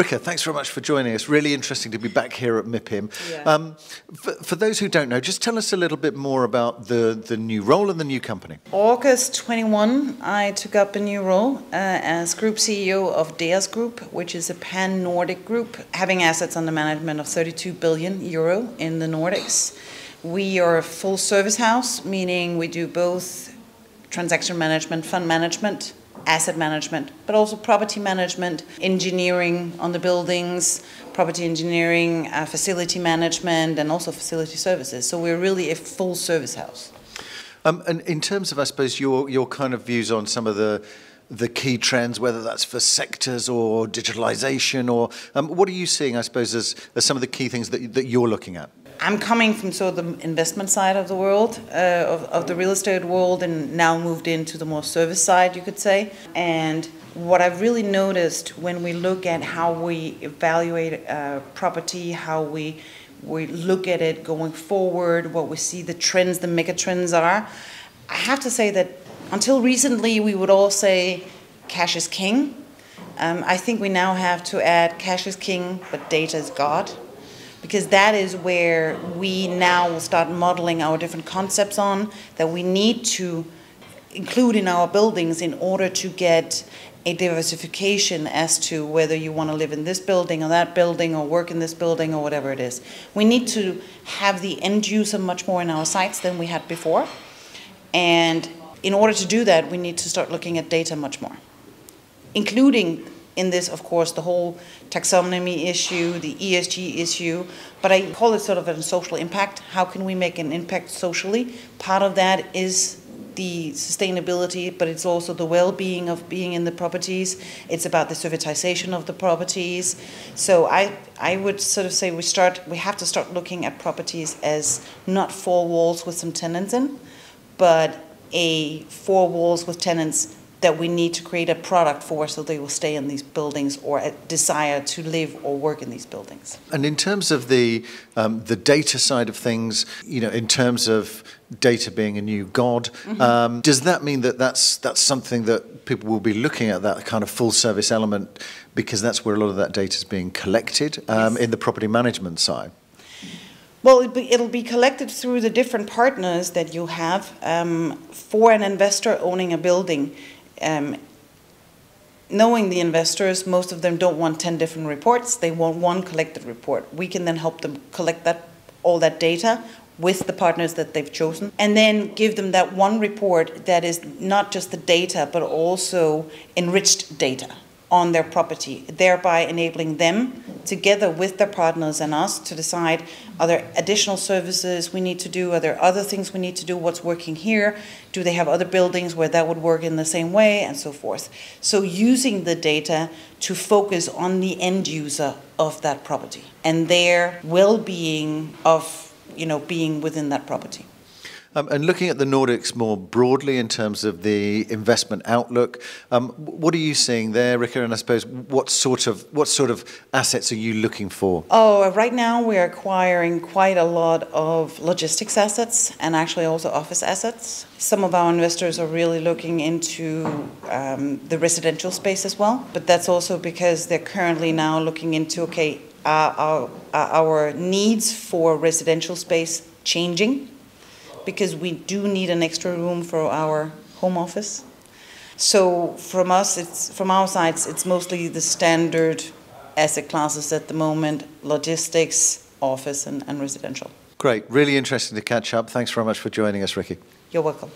Rikke, thanks very much for joining us. Really interesting to be back here at MIPIM. Yeah. For those who don't know, just tell us a little bit more about the new role and the new company. August 21, I took up a new role as Group CEO of DEAS Group, which is a pan-Nordic group having assets under management of 32 billion euro in the Nordics. We are a full service house, meaning we do both transaction management, fund management, asset management, but also property management, engineering on the buildings, property engineering, facility management, and also facility services. So we're really a full service house. And in terms of, I suppose, your kind of views on some of the key trends, whether that's for sectors or digitalization, or what are you seeing, I suppose, as some of the key things that you're looking at? I'm coming from sort of the investment side of the world, of the real estate world, and now moved into the more service side, you could say. And what I've really noticed when we look at how we evaluate property, how we look at it going forward, what we see the trends, the mega trends are, I have to say that until recently we would all say cash is king. I think we now have to add cash is king, but data is God. Because that is where we now will start modeling our different concepts on, that we need to include in our buildings in order to get a diversification as to whether you want to live in this building or that building or work in this building or whatever it is. We need to have the end user much more in our sites than we had before. And in order to do that, we need to start looking at data much more, including in this, of course, the whole taxonomy issue, the ESG issue, but I call it sort of a social impact. How can we make an impact socially? Part of that is the sustainability, but it's also the well-being of being in the properties. It's about the servitization of the properties. So I would sort of say we have to start looking at properties as not four walls with some tenants in, but four walls with tenants that we need to create a product for so they will stay in these buildings or desire to live or work in these buildings. And in terms of the data side of things, you know, in terms of data being a new god, does that mean that that's something that people will be looking at, that kind of full service element, because that's where a lot of that data is being collected in the property management side? Well, it'll be collected through the different partners that you have. For an investor owning a building, knowing the investors, most of them don't want 10 different reports. They want one collected report. We can then help them collect all that data with the partners that they've chosen, and then give them that one report that is not just the data, but also enriched data on their property, thereby enabling them, together with their partners and us, to decide, are there additional services we need to do? Are there other things we need to do? What's working here? Do they have other buildings where that would work in the same way? And so forth. So using the data to focus on the end user of that property and their well-being of, you know, being within that property. And looking at the Nordics more broadly in terms of the investment outlook, what are you seeing there, Rikke? And I suppose what sort of assets are you looking for? Oh, right now we're acquiring quite a lot of logistics assets and actually also office assets. Some of our investors are really looking into the residential space as well, but that's also because they're currently now looking into, okay, our needs for residential space changing? Because we do need an extra room for our home office. So from our sides, it's mostly the standard asset classes at the moment: logistics, office, and residential. Great, really interesting to catch up. Thanks very much for joining us, Rikke. You're welcome.